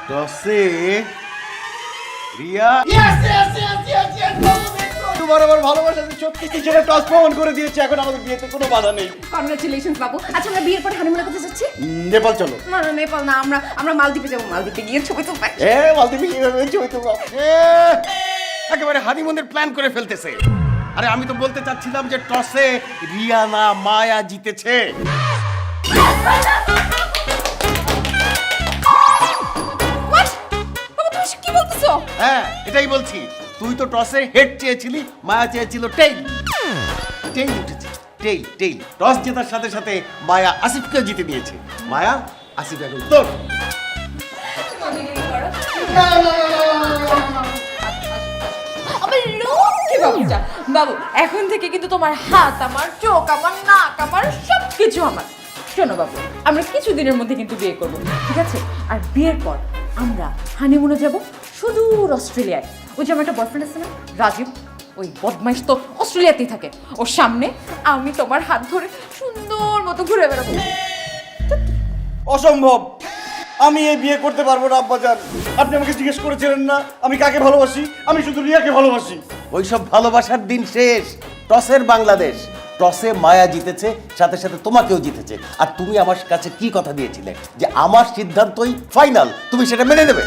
টসে রিয়া তোমার আমার ভালোবাসা সত্যি কিছুটা টস প্রমাণ করে দিয়েছে। এখন আমাদের বিয়েতে কোনো বাধা নেই। কংগ্রাচুলেশনস বাবু। আচ্ছা আমরা বিয়ের পরে হানিমুনে কোথায় যাচ্ছি? নেপাল চলো। না না নেপাল না, আমরা মালদ্বীপে যাবো। মালদ্বীপে গিয়ে ছবি তুলবো। মালদ্বীপে কিভাবে ছবি তুলবো? একেবারে হানিমুনের প্ল্যান করে ফেলতেছে। আরে আমি তো বলতে চাচ্ছিলাম যে টসে রিয়া না মায়া জিতেছে। কি বলতেছো? হ্যাঁ এটাই বলছি। তুই তো টসে হেড চেয়েছিলি, মায়া চেয়েছিল টেইল। টেইল উঠেছে, টেইল টেইল। টস জেতার সাথে সাথে মায়া আসিফকে জিতে নিয়েছে। মায়া আসিফ এখন তোর। বাবু এখন থেকে কিন্তু তোমার হাত আমার, চোখ আমার, নাক আমার, সবকিছু আমার। শোনো বাবু, আমরা কিছুদিনের মধ্যে কিন্তু বিয়ে করব, ঠিক আছে? আর বিয়ের পর আমরা হানিমুনে যাব সুদূর অস্ট্রেলিয়ায়। ওই যে আমার একটা বয়ফ্রেন্ড আছে না, রাজীব, ওই বদমাইশ তো অস্ট্রেলিয়াতেই থাকে। ওর সামনে আমি তোমার হাত ধরে সুন্দর মতো ঘুরে বেড়াবো। অসম্ভব, আমি এই বিয়ে করতে পারবো না আব্বাজান। আপনি আমাকে জিজ্ঞেস করেছিলেন না আমি কাকে ভালোবাসি? আমি শুধু রিয়াকে ভালোবাসি। ওইসব ভালোবাসার দিন শেষ। টসের বাংলাদেশ, টসে মায়া জিতেছে, সাথে সাথে তোমাকেও জিতেছে। আর তুমি আমার কাছে কি কথা দিয়েছিলে যে আমার সিদ্ধান্তই ফাইনাল, তুমি সেটা মেনে নেবে।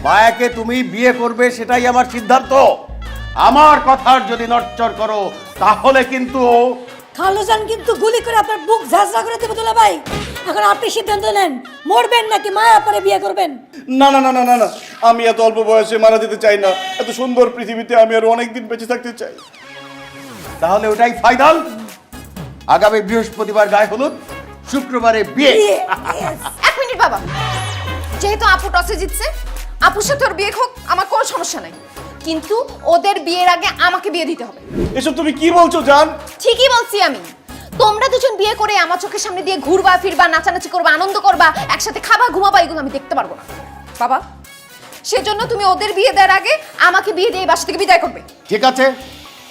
মায়াকে তুমি বিয়ে করবে সেটাই আমার সিদ্ধান্ত। আমার কথার যদি নড়চড় করো তাহলে কিন্তু খালুজান কিন্তু গুলি করে আপনার বুক ঝাঁঝরা করে দেবে দুলা ভাই। এখন আপনি সিদ্ধান্ত নেন, মরবেন নাকি মায়া পরে বিয়ে করবেন? না না না না না না, আমি এত অল্প বয়সে মারা যেতে চাই না। এত সুন্দর পৃথিবীতে আমি আরো অনেক দিন বেঁচে থাকতে চাই। তাহলে ওটাই ফাইনাল। আগামী বৃহস্পতিবার গায়ে হলুদ, শুক্রবারে বিয়ে। এক মিনিট বাবা, যেহেতু আপু টসে জিতছে, আপুর সাথে ওর বিয়ে হোক, আমার কোনো সমস্যা নাই। কিন্তু ওদের বিয়ের আগে আমাকে বিয়ে দিতে হবে। এসব তুমি কি বলছো জান? ঠিকই বলছি আমি। তোমরা দুজন বিয়ে করে আমার চোখের সামনে দিয়ে ঘুরবা ফিরবা, নাচানাচি করবা, আনন্দ করবা, একসাথে খাবা ঘুমাবা, এগুলো আমি দেখতে পারবো না বাবা। সেজন্য তুমি ওদের বিয়ে দেওয়ার আগে আমাকে বিয়ে দিয়ে বাসা থেকে বিদায় করবে। ঠিক আছে,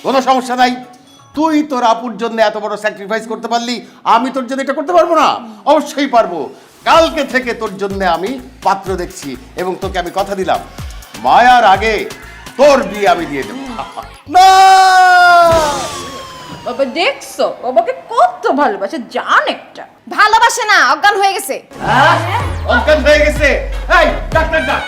কোনো সমস্যা নাই। তুই তোর আপুর জন্য এত বড় স্যাক্রিফাইস করতে পারলি, আমি তোর জন্য এটা করতে পারবো না? অবশ্যই পারবো। কালকে থেকে তোর জন্য আমি পাত্র দেখছি এবং তোকে আমি কথা দিলাম মায়ার আগে তোর বিয়ে আমি দিয়ে দেবো। না, বাবা দেখছো বাবাকে কত ভালোবাসে, জান একটা। ভালোবাসে না, অজ্ঞান হয়ে গেছে। অজ্ঞান হয়ে গেছে? এই ডাক্তার ডাক।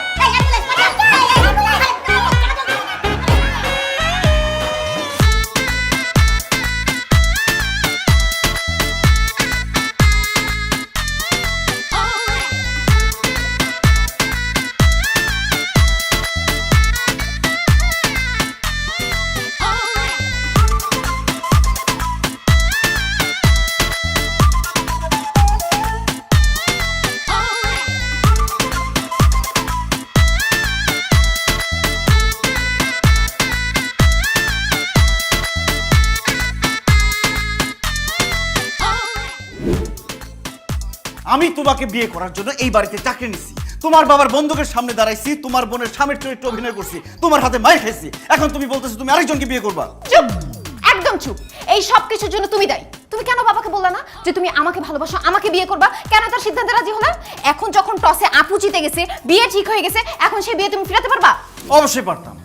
আমি তোমাকে বিয়ে করার জন্য এই বাড়িতে চাকরি নিছি, তোমার বাবার বন্ধুকের সামনে দাঁড়াইছি, তোমার বোনের স্বামীর চরিত্রে অভিনয় করছি, তোমার হাতে মাইর খাইছি। এখন তুমি বলতেছো তুমি আরেকজনকে বিয়ে করবা? চুপ, একদম চুপ। এই সব কিছুর জন্য তুমি দায়ী। তুমি কেন বাবাকে বললা না যে তুমি আমাকে ভালোবাসো, আমাকে বিয়ে করবা? কেন তার সিদ্ধান্তে রাজি হলা? এখন যখন টসে আপু জিতে গেছে, বিয়ে ঠিক হয়ে গেছে, এখন সেই বিয়ে তুমি ফিরাতে পারবা? অবশ্যই পারতাম।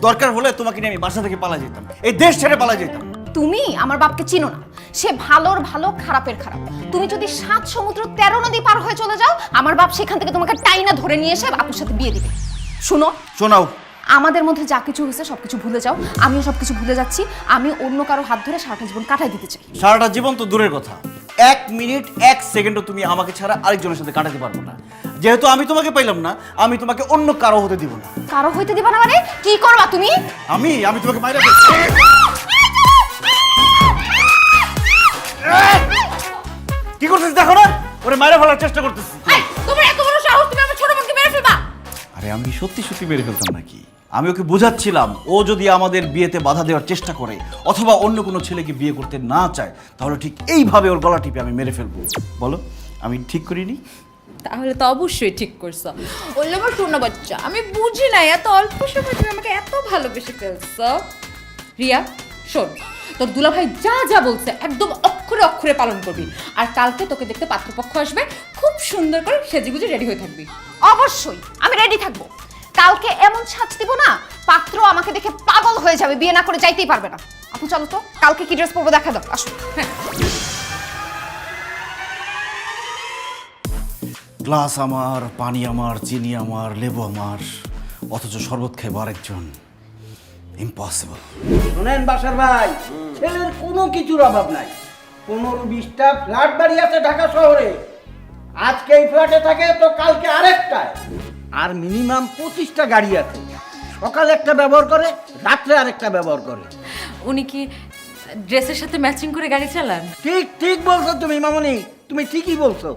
দরকার হলে তোমাকে নিয়ে আমি বাসা থেকে পালা যেতাম, এই দেশ ছেড়ে পালা যেতাম। তুমি আমার বাপকে চিনো না। সে ভালোর ভালো, খারাপের খারাপ। তুমি যদি 7 সমুদ্র 13 নদী পার হয়ে চলে যাও, আমার বাপ সেখান থেকে তোমাকে টাইনা ধরে নিয়ে এসে আপুর সাথে বিয়ে দিবে। শুনো, শোনাও। আমাদের মধ্যে যা কিছু হয়েছে সবকিছু ভুলে যাও। আমিও সবকিছু ভুলে যাচ্ছি। আমি অন্য কারো হাত ধরে সারাটা জীবন কাটাই দিতে চাই। সারাটা জীবন তো দূরের কথা, 1 মিনিট 1 সেকেন্ডও তুমি আমাকে ছাড়া আরেকজনের সাথে কাটাতে পারবো না। যেহেতু আমি তোমাকে পাইলাম না, আমি তোমাকে অন্য কারো হতে দিব না। কারো হইতে দিবা না মানে? কি করবা তুমি? আমি তোমাকে মাইরা কি করতেছিস দেখো না? ওরে মাইরা ফেলার চেষ্টা করতেছি। তোমার এত বড় সাহস, তুমি আমার ছোট বোনকে মেরে ফেলবা? আরে আমি সত্যি সত্যি মেরে ফেলতাম নাকি? আমি ওকে বোঝাচ্ছিলাম ও যদি আমাদের বিয়েতে বাধা দেওয়ার চেষ্টা করে অথবা অন্য কোনো ছেলেকে বিয়ে করতে না চায়, তাহলে ঠিক এইভাবে ওর গলা টিপে আমি মেরে ফেলবো। বলো আমি ঠিক করিনি? তাহলে তো অবশ্যই ঠিক করছো। ওই আমার শোনো বাচ্চা, আমি বুঝি না এত অল্প সময় তুমি আমাকে এত ভালোবেসে ফেলছো। রিয়া শোন, তোর দুলাভাই যা যা বলছে একদম অক্ষরে অক্ষরে অক্ষরে পালন করবি। আর কালকে তোকে দেখতে পাত্রপক্ষ আসবে, খুব সুন্দর করে সেজেগুজে রেডি হয়ে থাকবি। অবশ্যই আমি রেডি থাকবো। কালকে এমন সাজ দিব না, পাত্র আমাকে দেখে পাগল হয়ে যাবে, বিয়ে না করে যাইতেই পারবে না। আপু চলো তো, কালকে কি ড্রেস পরবো দেখা দাও। আসো। হ্যাঁ, গ্লাস আমার, পানি আমার, চিনি আমার, লেবু আমার, অথচ শরবত খাইবো আরেকজন। ইম্পসিবল। শোনেন বাসার ভাই, ছেলের কোনো কিছুর অভাব নাই। 15-20টা ফ্ল্যাট বাড়ি আছে ঢাকা শহরে। আজকে এই ফ্ল্যাটে থাকে তো কালকে আরেকটায়। আর মিনিমাম 25টা গাড়ি আছে। সকালে একটা ব্যবহার করে, রাত্রে আরেকটা ব্যবহার করে। উনি কি ড্রেসের সাথে ম্যাচিং করে গাড়ি চালান? ঠিক ঠিক বলছো তুমি মামনি, তুমি ঠিকই বলছো।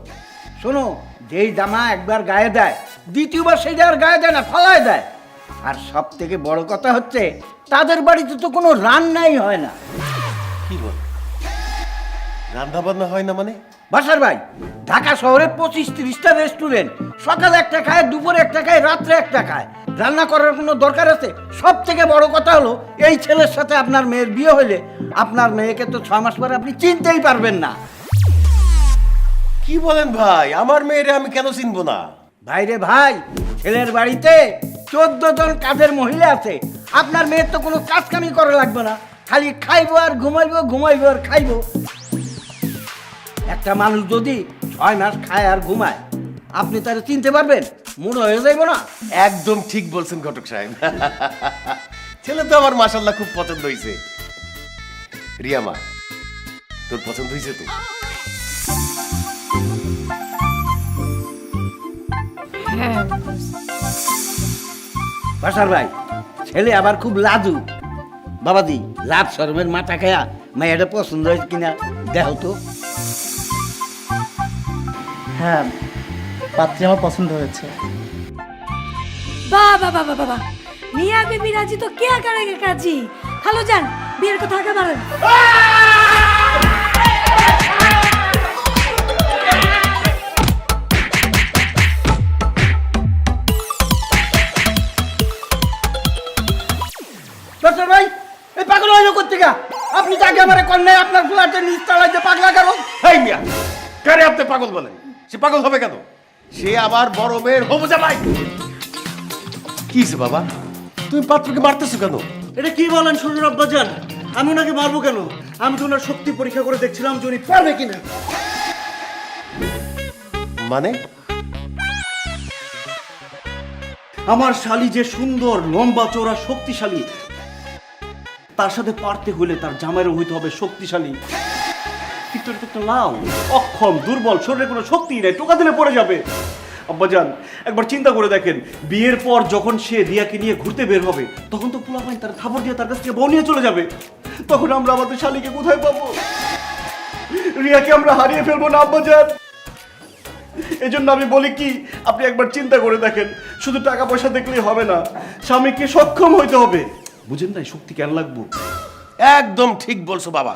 শোনো, যেই জামা একবার গায়ে দেয়, দ্বিতীয়বার সেইটা আর গায়ে দেয় না, ফালায় দেয়। আর সব থেকে বড় কথা হচ্ছে, তাদের বাড়িতে তো কোনো রান্নাই হয় না। কি বল, রান্না বান্না হয় না মানে? বাসার ভাই, ঢাকা শহরে 25-30টা রেস্টুরেন্ট। সকালে একটা খায়, দুপুরে একটা খায়, রাত্রে একটা খায়। রান্না করার কোনো দরকার আছে? সব থেকে বড় কথা হলো, এই ছেলের সাথে আপনার মেয়ের বিয়ে হলে আপনার মেয়েকে তো 6 মাস পরে আপনি চিনতেই পারবেন না। কি বলেন ভাই, আমার মেয়েরে আমি কেন চিনবো না? ভাইরে ভাই, ছেলের বাড়িতে 14 জন কাজের মহিলা আছে। আপনার মেয়ের তো কোনো কাজ কামি করা লাগবে না, খালি খাইবো আর ঘুমাইবো, ঘুমাইবো আর খাইবো। একটা মানুষ যদি 6 মাস খায় আর ঘুমায়, আপনি তারা চিনতে পারবেন? মনে হয়ে যাইব না? একদম ঠিক বলছেন ঘটক সাহেব। ছেলে তো আমার মাশাআল্লাহ খুব পছন্দ হয়েছে। রিয়া মা, তোর পছন্দ হয়েছে তো? বাসার ভাই, ছেলে আবার খুব লাজু। বাবাজি, লাভ শরমের মাথা খায়া মাইয়াটা পছন্দ হয়েছে কিনা দেখো তো। হ্যাঁ, পাত্রী আমার পছন্দ হয়েছে। বাহ বাহ বাহ বাহ বাহ, মিয়া বিবি রাজি তো কে করেগে কাজী। হ্যালো জান, বিয়ের কথা আগে বলেন। বাসার ভাই, এই পাগল হইলো কোত্থেকে? আপনি তাকে আমার কন্যাই আপনার ফ্ল্যাটের নিচ তলায় যে পাগলা কারো। এই মিয়া, কারে আপনি পাগল বলেন? সে পাগল হবে কেন? সে আবার বড় মেয়ের হবু জামাই। কি হয়েছে বাবা, তুমি পাত্রকে মারতেছো কেন? এটা কি বলেন শুনুন আব্বাজান, আমি ওনাকে মারবো কেন? আমি তো ওনার শক্তি পরীক্ষা করে দেখছিলাম যে উনি পারবে কিনা। মানে? আমার শালি যে সুন্দর, লম্বা চওড়া, শক্তিশালী, তার সাথে পারতে হলে তার জামাইরও হইতে হবে শক্তিশালী। কিন্তু এটা তো একটা লাউ, অক্ষম, দুর্বল, শরীরে কোনো শক্তি নেই, টোকা দিলে পড়ে যাবে। আব্বাজান, একবার চিন্তা করে দেখেন, বিয়ের পর যখন সে রিয়াকে নিয়ে ঘুরতে বের হবে, তখন তো পোলাপাইন তার খাবার দিয়ে তার কাছ থেকে বউ নিয়ে চলে যাবে। তখন আমরা আমাদের শালিকে কোথায় পাবো? রিয়াকে আমরা হারিয়ে ফেলবো না আব্বাজান। এই জন্য আমি বলি কি, আপনি একবার চিন্তা করে দেখেন, শুধু টাকা পয়সা দেখলেই হবে না, স্বামীকে সক্ষম হইতে হবে। বুঝেন না, শক্তি কেন লাগবো? একদম ঠিক বলছো বাবা।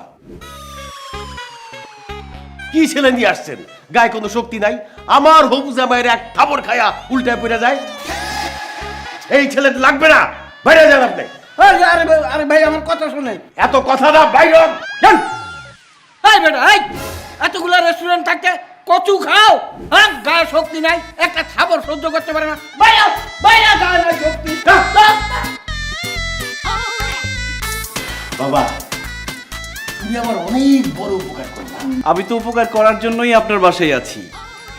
কি ছেলে নিয়ে আসছেন, গায়ে কোনো শক্তি নাই। আমার হবু জামাইয়ের এক থাবর খায়া উল্টায় পড়ে যায়। এই ছেলে লাগবে না, বাইরে যান আপনি। আরে ভাই, আমার কথা শুনেন। এত কথা না, বাইরে হন, যান। এই বেটা, এই এতগুলা রেস্টুরেন্ট থাকতে কচু খাও, হ্যাঁ? গায়ে শক্তি নাই, একটা খাবার সহ্য করতে পারে না। বাইরে বাইরে, গায়ে নাই শক্তি। বাবা, তুমি আমার অনেক বড় উপকার করলা। আমি তো উপকার করার জন্যই আপনার বাসায় আছি,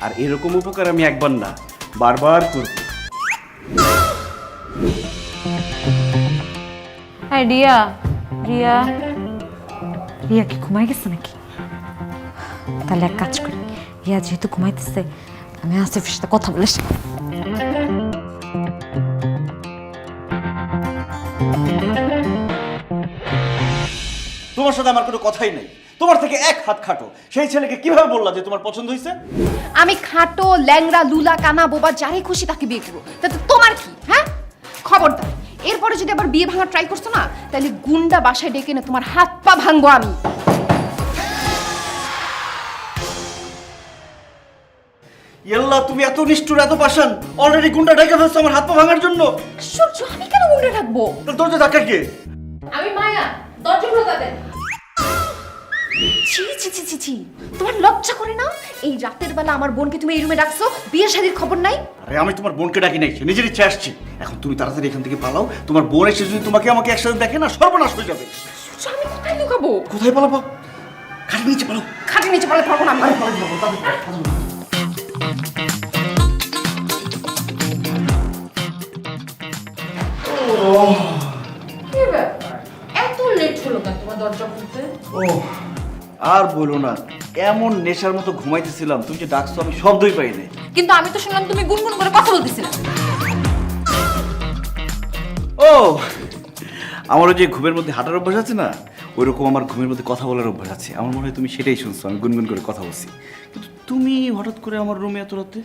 আর এরকম উপকার আমি একবার না, বারবার করব। হ্যাঁ রিয়া, রিয়া রিয়া কি ঘুমাই গেছে নাকি? তাহলে এক কাজ করি, রিয়া যেহেতু ঘুমাইতেছে, আমি আসিফের সাথে কথা বলে তোমার সাথে আমার কোনো কথাই নেই, তোমার থেকে এক হাত খাটো। সেই ছেলেকে কিভাবে বললা যে তোমার পছন্দ হয়েছে? আমি খাটো, ল্যাংড়া, লুলা, কানা, বোবা, যারে খুশি তাকে বিয়ে করবো, তাতে তোমার কি? হ্যাঁ, খবরদার এরপরে যদি আবার বিয়ে ভাঙার ট্রাই করছো না, তাহলে গুন্ডা বাসায় ডেকে না তোমার হাত পা ভাঙবো আমি। ইয়াল্লাহ, তুমি এত নিষ্ঠুর, এত পাষাণ, অলরেডি গুন্ডা ডেকে ফেলছো আমার হাত পা ভাঙার জন্য। সূর্য, আমি কেন গুন্ডা থাকবো? তোর দরজা ধাক্কা কে? আমি মায়া, দরজা খুলে দেন। ছি ছি ছি ছি ছি, তোমার লজ্জা করে না? এই রাতের বেলা আমার বোনকে তুমি এই রুমে রাখছো, বিয়ে শাদীর খবর নাই? আরে আমি তোমার বোনকে ডাকি নাই, সে নিজের ইচ্ছে আসছে। এখন তুমি তাড়াতাড়ি এখান থেকে পালাও, তোমার বোন এসে যদি তোমাকে আমাকে একসাথে দেখে না, সর্বনাশ হয়ে যাবে। আচ্ছা, আমি কোথায় লুকাবো? কোথায় পালাবো? খাটের নিচে পালাও। খাটের নিচে পালাতে পারবো না আমি। কি ব্যাপার এত লেট হলো কেন তোমার দরজা খুলতে? ও আর বলো না, এমন নেশার মতো ঘুমাইতেছিলাম, তুমি যে ডাকছো আমি শব্দই পাইনি। কিন্তু আমি তো শুনলাম তুমি গুনগুন করে কথা বলতেছিলে। ও আমার ওই যে ঘুমের মধ্যে হাঁটার অভ্যাস আছে না, ওইরকম আমার ঘুমের মধ্যে কথা বলার অভ্যাস আছে। আমার মনে হয় তুমি সেটাই শুনছো, আমি গুনগুন করে কথা বলছি। কিন্তু তুমি হঠাৎ করে আমার রুমে এত রাতে?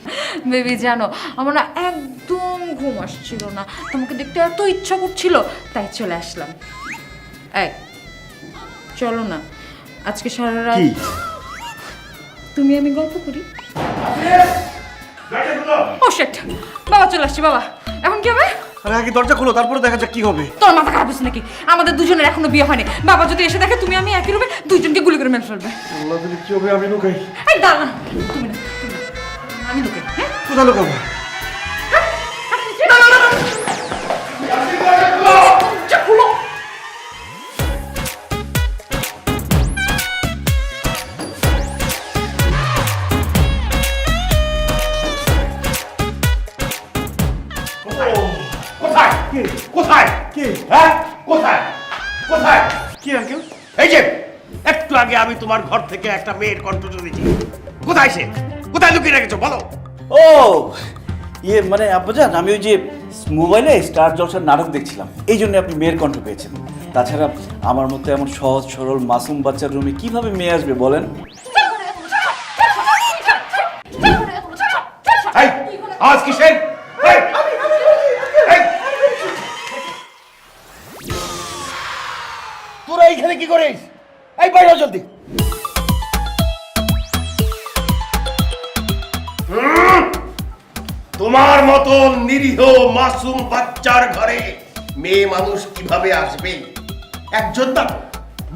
বেবি জানো আমার না একদম ঘুম আসছিল না, তোমাকে দেখতে এত ইচ্ছা করছিল তাই চলে আসলাম। এই চলো না আজকে সারা রাত কি? তুমি আমি গল্প করি। ও শিট, বাবা চলে আসছে। বাবা এখন কি হবে? আরে আগে দরজা খোলো, তারপরে দেখা যাক কি হবে। তোর মাথা খারাপ হচ্ছে নাকি? আমাদের দুজনের এখনো বিয়ে হয়নি। বাবা যদি এসে দেখে তুমি আমি একই রুমে, দুইজনকে গুলি করে মেরে ফেলবে। আল্লাহ দিলে কি হবে, আমি লুকাই। এই দাঁড়া, তুমি না তুমি না, আমি লোকে হ্যাঁ কোথায় লুকাবো? কোথায় কে? কোথায় কে? হ্যাঁ কোথায়? কোথায় কি আঙ্কেল? এই যে একটু আগে আমি তোমার ঘর থেকে একটা মেয়ের কণ্ঠ শুনেছি। কোথায় সে? কোথায় লুকিয়ে রেখেছো বলো? ও ইয়ে মানে আব্বাজান, আমি ওই যে মোবাইলে স্টার জলসার নাটক দেখছিলাম, এই জন্য আপনি মেয়ের কণ্ঠ পেয়েছেন। তাছাড়া আমার মতো এমন সহজ সরল মাসুম বাচ্চার রুমে কিভাবে মেয়ে আসবে বলেন? এই আওয়াজ কিসের? এই, এই, তোরা এইখানে কি করিস? এই বাইরে হ জলদি। তোমার মতো নিরীহ মাসুম বাচ্চার ঘরে মেয়ে মানুষ কিভাবে আসবে? একজন না,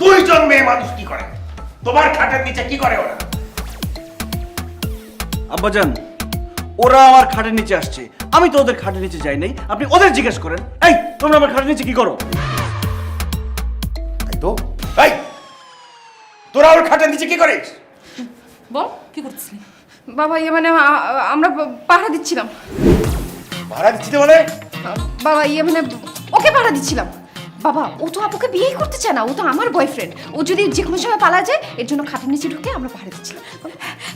দুইজন মেয়ে মানুষ কি করে? তোমার খাটের নিচে কি করে ওরা? আব্বাজান, ওরা আমার খাটের নিচে আসছে, আমি তো ওদের খাটের নিচে যাই নাই। আপনি ওদের জিজ্ঞেস করেন। এই তোমরা আমার খাটের নিচে কি করো? তাই তো, এই তোরা ওর খাটের নিচে কি করিস? বল কি করছিস? বাবা ইয়ে মানে আমরা পাহারা দিচ্ছিলাম। ভাড়া দিচ্ছি বলে? বাবা ইয়ে মানে ওকে পাহারা দিচ্ছিলাম। বাবা ও তো আপুকে বিয়েই করতে চায় না, ও তো আমার বয়ফ্রেন্ড। ও যদি যে কোনো সময় পালা যায়, এর জন্য খাটের নিচে ঢুকে আমরা পাহারা দিচ্ছিলাম।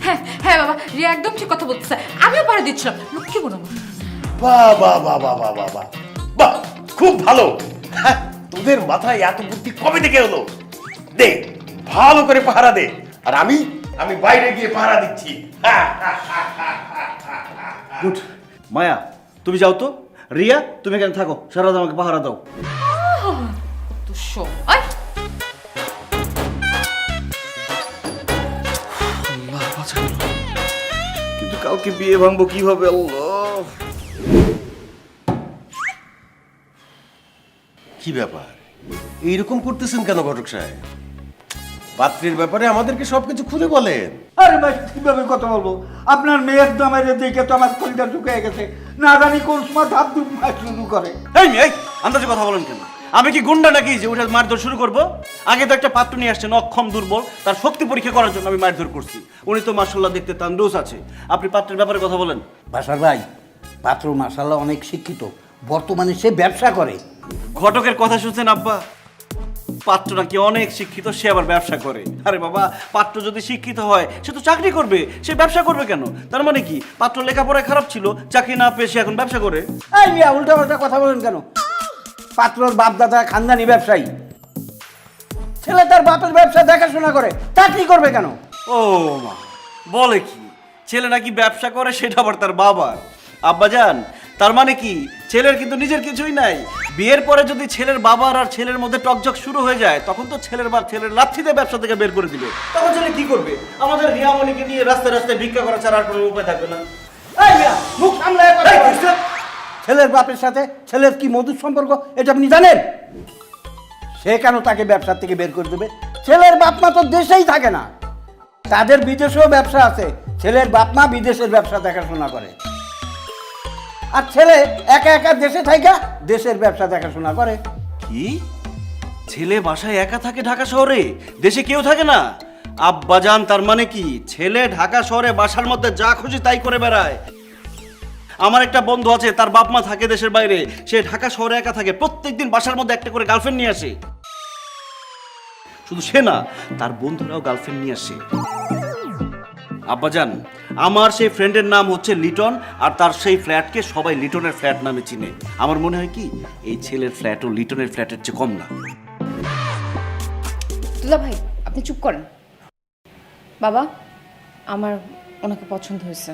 হ্যাঁ হ্যাঁ বাবা, রিয়া একদম ঠিক কথা বলতেছে। আমিও পাহারা দিচ্ছিলাম। লক্ষ্মী বোন আমার। বাহ বাহ বাহ বাহ বাহ বাহ বাহ বাহ, খুব ভালো। হ্যাঁ, তোদের মাথায় এত বুদ্ধি কবে থেকে হলো? দে ভালো করে পাহারা দে, আর আমি আমি বাইরে গিয়ে পাহারা দিচ্ছি। গুড। মায়া তুমি যাও তো, রিয়া তুমি এখানে থাকো, সারা রাত আমাকে পাহারা দাও। তো শো আই কিন্তু কালকে বিয়ে ভাঙবো কিভাবে আল্লাহ? কি ব্যাপার, এইরকম করতেছেন কেন ঘটক সাহেব? পাত্রীর ব্যাপারে আমাদেরকে সবকিছু খুলে বলেন। আরে ভাই কিভাবে কথা বলবো? আপনার মেয়ের দামের দিকে তো আমার কলিজা ঢুকে গেছে, না জানি কোন সময় ধাপ ধুপ শুরু করে। এই মেয়ে, আন্দাজে কথা বলেন কেন? আমি কি গুন্ডা নাকি যে ওটা মারধর শুরু করব? আগে তো একটা পাত্র নিয়ে আসছেন অক্ষম দুর্বল, তার শক্তি পরীক্ষা করার জন্য আমি মারধর করছি। উনি তো মাশাআল্লাহ দেখতে তান্দরুস আছে। আপনি পাত্রের ব্যাপারে কথা বলেন। বাসার ভাই, পাত্র মাশাআল্লাহ অনেক শিক্ষিত, বর্তমানে সে ব্যবসা করে। ঘটকের কথা শুনছেন আব্বা? পাত্র নাকি অনেক শিক্ষিত, সে আবার ব্যবসা করে। আরে বাবা, পাত্র যদি শিক্ষিত হয় সে তো চাকরি করবে, সে ব্যবসা করবে কেন? তার মানে কি পাত্র লেখাপড়ায় খারাপ ছিল, চাকরি না পেয়ে সে এখন ব্যবসা করে? এই মিয়া উল্টা পাল্টা কথা বলেন কেন? পাত্রর বাপ দাদা খানদানি ব্যবসায়ী, ছেলে তার বাপের ব্যবসা দেখাশোনা করে, চাকরি করবে কেন? ও মা, বলে কি ছেলে নাকি ব্যবসা করে, সেটা আবার তার বাবার? আব্বাজান, তার মানে কি ছেলের কিন্তু নিজের কিছুই নাই? বিয়ের পরে যদি ছেলের বাবার আর ছেলের মধ্যে টকঝক শুরু হয়ে যায়, তখন তো ছেলের বাপ ছেলের লাথিতে ব্যবসা থেকে বের করে দিবে। তখন ছেলে কি করবে? আমাদের রিয়ামণিকে নিয়ে রাস্তায় রাস্তায় ভিক্ষা করা ছাড়া আর কোনো উপায় থাকবে না। এই মিয়া মুখ সামলায় কথা বলেন। ছেলের বাপের সাথে ছেলের কি মধুর সম্পর্ক এটা আপনি জানেন? সে কেন তাকে ব্যবসা থেকে বের করে দেবে? ছেলের বাপ মা তো দেশেই থাকে না, তাদের বিদেশেও ব্যবসা আছে। ছেলের বাপ মা বিদেশের ব্যবসা দেখাশোনা করে, আর ছেলে একা একা দেশে থাইকা দেশের ব্যবসা দেখাশোনা করে। কি ছেলে বাসায় একা থাকে ঢাকা শহরে, দেশে কেউ থাকে না? আব্বাজান, তার মানে কি ছেলে ঢাকা শহরে বাসার মধ্যে যা খুশি তাই করে বেড়ায়? আমার একটা বন্ধু আছে, তার বাপ মা থাকে দেশের বাইরে, সে ঢাকা শহরে একা থাকে, প্রত্যেকদিন বাসার মধ্যে একটা করে গার্লফ্রেন্ড নিয়ে আসে। শুধু সে না, তার বন্ধুরাও গার্লফ্রেন্ড নিয়ে আসে। আব্বাজান, আমার সেই ফ্রেন্ডের নাম হচ্ছে লিটন, আর তার সেই ফ্ল্যাটকে সবাই লিটনের ফ্ল্যাট নামে চিনে। আমার মনে হয় কি এই ছেলের ফ্ল্যাটও লিটনের ফ্ল্যাটের চেয়ে কম না। দুলা ভাই, আপনি চুপ করেন। বাবা, আমার ওনাকে পছন্দ হয়েছে,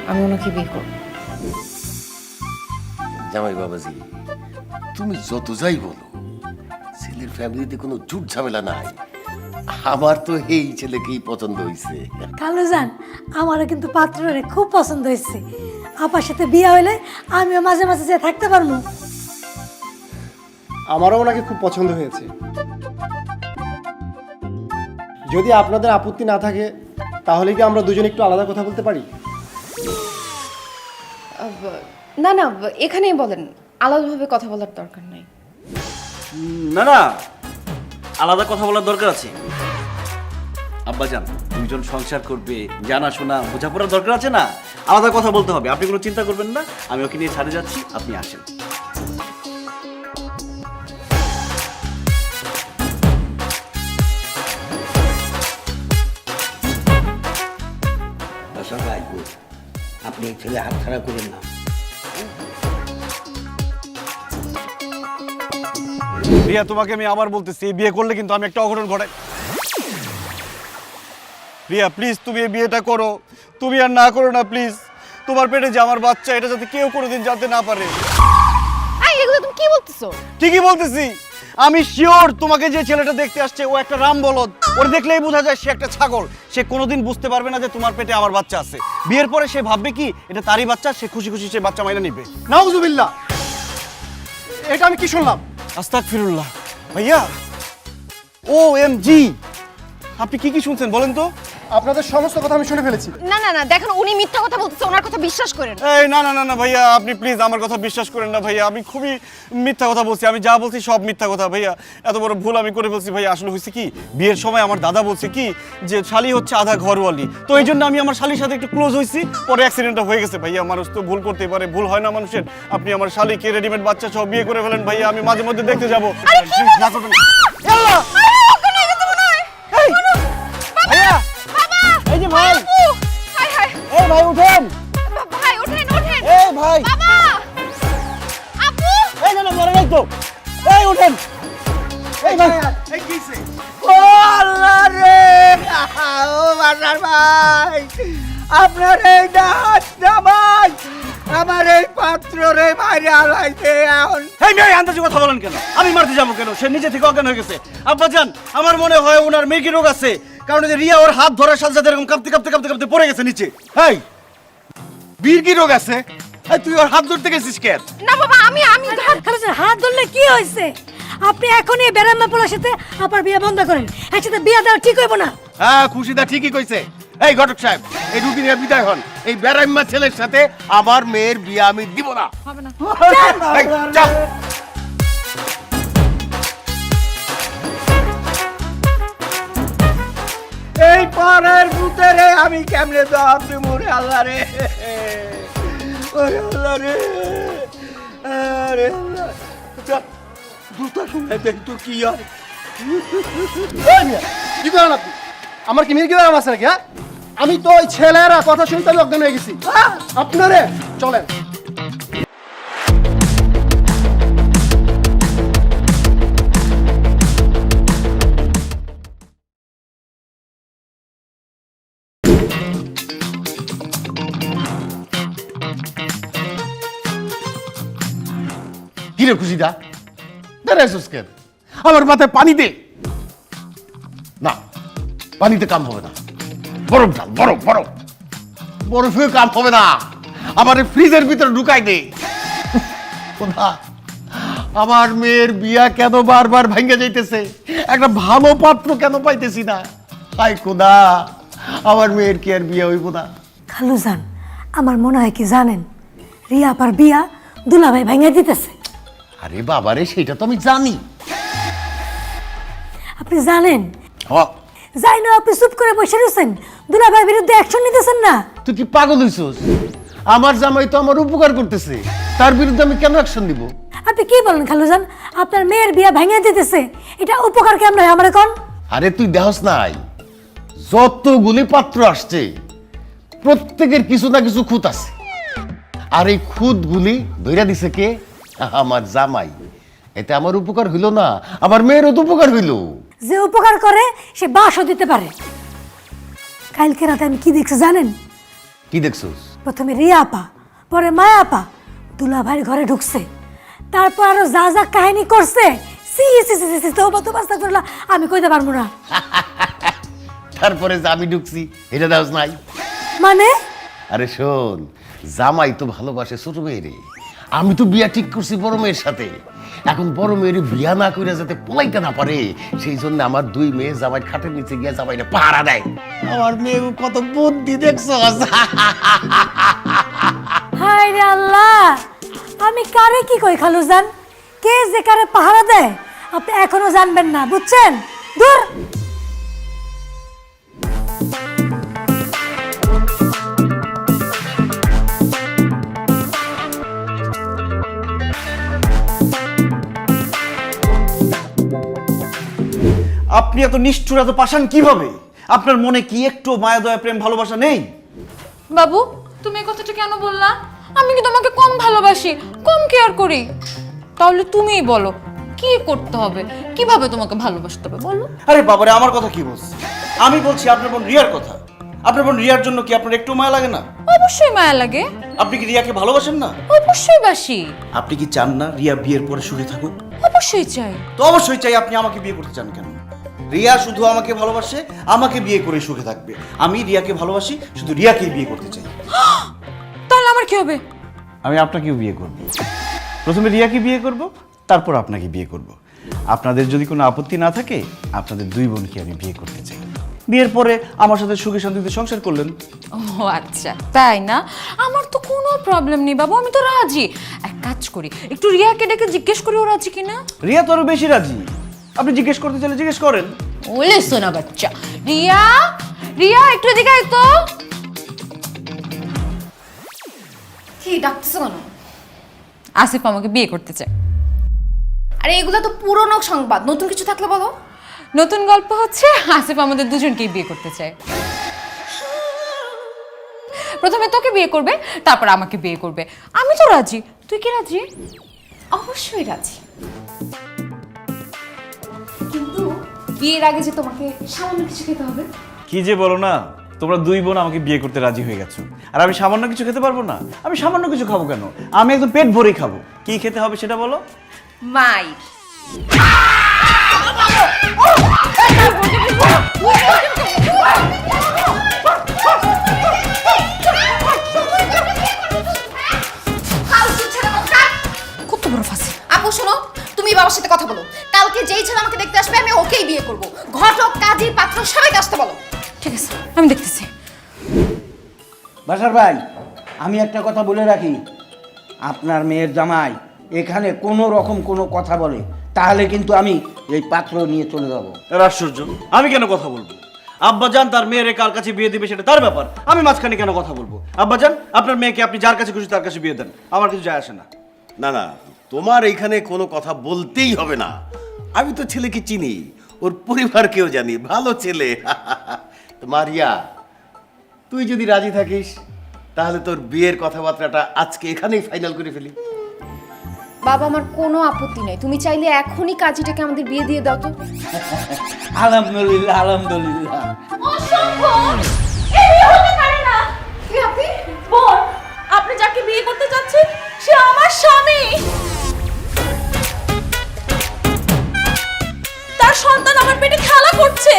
আমি ওনাকে বিয়ে করব। জামাই বাবাজি, তুমি যত যাই বলো, ছেলের ফ্যামিলিতে কোনো ঝুট ঝামেলা নাই। আমার তো এই ছেলেকেই পছন্দ হয়েছে। কালুজান, আমারও কিন্তু পাত্ররে খুব পছন্দ হয়েছে। আপার সাথে বিয়ে হইলে আমিও মাঝে মাঝে যে থাকতে পারবো। আমারও ওনাকে খুব পছন্দ হয়েছে। যদি আপনাদের আপত্তি না থাকে তাহলে কি আমরা দুজন একটু আলাদা কথা বলতে পারি? না না, এখানেই বলেন, আলাদাভাবে কথা বলার দরকার নাই। না না, আলাদা কথা বলার দরকার আছে। আব্বাজান, দুজন সংসার করবে, জানাশোনা বোঝাপড়ার দরকার আছে না? আলাদা কথা বলতে হবে। আপনি কোনো চিন্তা করবেন না, আমি ওকে নিয়ে ছাড়ে যাচ্ছি, আপনি আসেন। ভাই, আপনি এই ছেলে হাত ছাড়া করেন না। রিয়া, তোমাকে আমি আবার বলতেছি, এই বিয়ে করলে কিন্তু আমি একটা অঘটন ঘটাই। রিয়া প্লিজ, তুমি এই বিয়েটা করো, তুমি আর না করো না প্লিজ। তোমার পেটে যে আমার বাচ্চা, এটা যাতে কেউ কোনোদিন জানতে না পারে। এই, এগুলো তুমি কি বলতেছো? ঠিকই বলতেছি, আমি শিওর তোমাকে যে ছেলেটা দেখতে আসছে ও একটা রাম বলদ। ওর দেখলেই বোঝা যায় সে একটা ছাগল। সে কোনোদিন বুঝতে পারবে না যে তোমার পেটে আমার বাচ্চা আছে। বিয়ের পরে সে ভাববে কি এটা তারই বাচ্চা, সে খুশি খুশি সে বাচ্চা মাইনা নিবে। নাউজুবিল্লাহ, এটা আমি কি শুনলাম? আস্তাগফিরুল্লাহ। ভাইয়া, OMG, আপনি কি কি শুনছেন বলেন তো? আপনাদের সমস্ত কথা আমি শুনে ফেলেছি। না না না, দেখেন উনি মিথ্যা কথা বলতেছে, ওনার কথা বিশ্বাস করেন। এই না না না না ভাইয়া, আপনি প্লিজ আমার কথা বিশ্বাস করেন না ভাইয়া। আমি খুবই মিথ্যা কথা বলছি, আমি যা বলছি সব মিথ্যা কথা ভাইয়া। এত বড় ভুল আমি করে ফেলছি ভাইয়া। আসলে হয়েছে কি, বিয়ের সময় আমার দাদা বলছে কি যে শালি হচ্ছে আধা ঘরওয়ালি, তো এই জন্য আমি আমার শালির সাথে একটু ক্লোজ হয়েছি, পরে অ্যাক্সিডেন্টটা হয়ে গেছে ভাইয়া। মানুষ তো ভুল করতেই পারে, ভুল হয় না মানুষের। আপনি আমার শালিকে রেডিমেড বাচ্চা সহ বিয়ে করে ফেলেন ভাইয়া, আমি মাঝে মধ্যে দেখতে যাবো। না করবেন না। আল্লাহ! এই! ভাইয়া! এই যে ভাই! হাই হাই, এই ভাই উঠেন! ভাই ওঠেন ওঠেন। এই ভাই! বাবা, আপু, এই না না, মরে নাই তো। এই উঠেন! এই ভাই! এই কিসে? ও আল্লাহ রে, ও বাজার ভাই, আপনার এই ডাক ভাই, আমার এই পাত্র রে বাইরে আলাইতে এখন। এই মেয়ে আন্দাজে কথা বলেন কেন? আমি মারতে যাবো কেন? সে নিজে থেকে অজ্ঞান হয়ে গেছে। আব্বাজান, আমার মনে হয় ওনার মেয়েকে রোগ আছে, কারণ এই যে রিয়া ওর হাত ধরার সাথে সাথে এরকম কাঁপতে কাঁপতে কাঁপতে কাঁপতে পড়ে গেছে নিচে। এই বীর কি রোগ আছে? এই তুই ওর হাত ধরতে গেছিস কেন? না বাবা, আমি কালুজান, হাত ধরলে কি হয়েছে? আপনি এখনই বেড়াম্মা পোলার সাথে আপার বিয়ে বন্ধ করেন। একসাথে বিয়ে দেওয়া ঠিক হইব না। হ্যাঁ, খুশিদা ঠিকই কইছে। এই ঘটক সাহেব, এই রুটি নিয়ে বিদায় হন। এই বেড়াইম্মা ছেলের সাথে আমার মেয়ের বিয়ে আমি দিব না। হবে না। এই, যাও। এই পাড়ার ভূতেরে আমি কেমনে জবাব দেবো রে আল্লাহ রে, ওরে আল্লাহ রে, আরে আল্লাহ। যা, দুটা শুনে দেখ তো কি হয়। কি করেন আপনি? আমার কি মির্গি ব্যারাম আছে নাকি? হ্যাঁ, আমি তো ওই ছেলেরা কথা শুনতে আমি অজ্ঞান হয়ে গেছি। আপনারে চলেন। কিরে খুশিদা, দাঁড়াইছিস কেন? আমার মাথায় পানি দে। না, পানিতে কাম হবে না। বরফ ঢাল, বরফ বরফ। বরফে কাম হবে না, আমার ফ্রিজের ভিতরে ঢুকাই দে। খোদা, আমার মেয়ের বিয়া কেন বারবার ভাঙ্গে যাইতেছে? একটা ভালো পাত্র কেন পাইতেছি না? হায় খোদা, আমার মেয়ের কি আর বিয়া হইব না? খালুজান, আমার মনে হয় কি জানেন, রিয়া আপার বিয়া দুলাভাই ভাঙিয়ে দিতেছে। আরে বাবারে, সেটা তো আমি জানি। আপনি জানেন? হ, যাই না, আপনি চুপ করে বসে রয়েছেন, দুলাভাইয়ের বিরুদ্ধে অ্যাকশন নিতেছেন না। তুই কি পাগল হইছস? আমার জামাই তো আমার উপকার করতেছে, তার বিরুদ্ধে আমি কেন অ্যাকশন দিব? আপনি কি বলেন খালুজান? আপনার মেয়ের বিয়া ভাঙিয়ে দিতেছে, এটা উপকার কেমন হয় আমার এখন? আরে তুই দেহস নাই, যতগুলি পাত্র আসছে প্রত্যেকের কিছু না কিছু খুঁত আছে, আর এই খুঁতগুলি ধইরা দিছে কে? আমার জামাই। এতে আমার উপকার হইল না, আমার মেয়েরও তো উপকার হইল। যে উপকার করে সে বাসও দিতে পারে। কালকে রাতে আমি কি দেখছি জানেন? কি দেখছস? প্রথমে রিয়া আপা, পরে মায়া আপা দুলাভাইয়ের ঘরে ঢুকছে, তারপর আরো যা যা কাহিনী করছে, সি সি সি সি তওবা তওবা আস্তাগফিরুল্লাহ, আমি কইতে পারবো না। তারপরে যে আমি ঢুকছি এটা দেহস নাই? মানে আরে শোন, জামাই তো ভালোবাসে ছোট মেয়েরে। আমি তো বিয়া ঠিক করছি বড় মেয়ের সাথে। এখন বড় মেয়ের বিয়া না করে যাতে পলাইতে না পারে, সেই জন্য আমার দুই মেয়ে জামাই খাটের নিচে গিয়ে জামাইটা পাহারা দেয়। আমার মেয়ে কত বুদ্ধি দেখছস? হায় রে আল্লাহ, আমি কারে কি কই খালুজান? কে যে কারে পাহারা দেয় আপনি এখনো জানবেন না, বুঝছেন? দূর। আপনি এত নিষ্ঠুর, এত পাষাণ কিভাবে? আপনার মনে কি একটু মায়া দয়া প্রেম ভালোবাসা নেই? বাবু, তুমি এই কথাটা কেন বললা? আমি কি তোমাকে কম ভালোবাসি, কম কেয়ার করি? তাহলে তুমিই বলো কি করতে হবে, কিভাবে তোমাকে ভালোবাসতে হবে বলো। আরে বাবারে, আমার কথা কি বলছি? আমি বলছি আপনার বোন রিয়ার কথা। আপনার বোন রিয়ার জন্য কি আপনার একটু মায়া লাগে না? অবশ্যই মায়া লাগে, আপনি কি রিয়াকে ভালোবাসেন না? অবশ্যই বাসি। আপনি কি চান না রিয়া বিয়ের পরে সুখে থাকুক? অবশ্যই চাই। তো অবশ্যই চাই। আপনি আমাকে বিয়ে করতে চান কেন? রিয়া শুধু আমাকে ভালোবাসে, আমাকে বিয়ে করে সুখে থাকবে। আমি রিয়াকে ভালোবাসি, শুধু রিয়াকেই বিয়ে করতে চাই। তাহলে আমার কি হবে? আমি আপনাকেও বিয়ে করব। প্রথমে রিয়াকে বিয়ে করব, তারপর আপনাকে বিয়ে করব। আপনাদের যদি কোনো আপত্তি না থাকে, আপনাদের দুই বোনকে আমি বিয়ে করতে চাই। বিয়ের পরে আমার সাথে সুখে শান্তিতে সংসার করলেন। ও আচ্ছা, তাই না? আমার তো কোনো প্রবলেম নেই বাবু, আমি তো রাজি। এক কাজ করি, একটু রিয়াকে ডেকে জিজ্ঞেস করি ও রাজি কিনা। রিয়া তো আরো বেশি রাজি। আপনি জিজ্ঞেস করতে চাইলে জিজ্ঞেস করেন। ওলে সোনা বাচ্চা, রিয়া রিয়া একটু এদিকে আয় তো। কি ডাকতেছো কেন? আসিফ আমাকে বিয়ে করতে চায়। আরে এগুলো তো পুরনো সংবাদ, নতুন কিছু থাকলে বলো। নতুন গল্প হচ্ছে, আসিফ আমাদের দুজনকেই বিয়ে করতে চায়। প্রথমে তোকে বিয়ে করবে, তারপর আমাকে বিয়ে করবে। আমি তো রাজি, তুই কি রাজি? অবশ্যই রাজি, কিন্তু বিয়ের আগে যে তোমাকে সামান্য কিছু খেতে হবে। কি যে বলো না, তোমরা দুই বোন আমাকে বিয়ে করতে রাজি হয়ে গেছো, আর আমি সামান্য কিছু খেতে পারবো না? আমি সামান্য কিছু খাবো কেন? আমি একদম পেট ভরেই খাবো। কি খেতে হবে সেটা বলো। মাই কত বড় ফাঁসি। আপু শোনো, তুমি বাবার সাথে কথা বলো। কালকে যেই ছেলে আমাকে দেখতে আসবে আমি ওকেই বিয়ে করব। ঘটক, কাজী, পাত্র সবাইকে আসতে বলো। ঠিক আছে, আমি দেখতেছি। বাসার ভাই, আমি একটা কথা বলে রাখি, আপনার মেয়ের জামাই এখানে কোনো রকম কোনো কথা বলে তাহলে কিন্তু আমি এই পাত্র নিয়ে চলে যাব। আশ্চর্য, আমি কেন কথা বলবো? আব্বাজান তার মেয়ের কার কাছে বিয়ে দিবে সেটা তার ব্যাপার, আমি মাঝখানে কেন কথা বলবো? আব্বাজান, আপনার মেয়েকে আপনি যার কাছে খুশি তার কাছে বিয়ে দেন, আমার কিছু যায় আসে না। না না, তোমার এইখানে কোনো কথা বলতেই হবে না। আমি তো ছেলেকে চিনি, ওর পরিবারকেও জানি, ভালো ছেলে। মারিয়া, তুই যদি রাজি থাকিস তাহলে তোর বিয়ের কথাবার্তাটা আজকে এখানেই ফাইনাল করে ফেলি। বাবা, আমার কোনো আপত্তি নেই। তুমি চাইলে এখনই কাজীটাকে আমাদের বিয়ে দিয়ে দাও তো। আলহামদুলিল্লাহ, আলহামদুলিল্লাহ। অসম্ভব, এই বিয়ে হতে পারে না। কি আপনি? বোন, আপনি যাকে বিয়ে করতে যাচ্ছেন সে আমার স্বামী। তার সন্তান আমার পেটে খেলা করছে।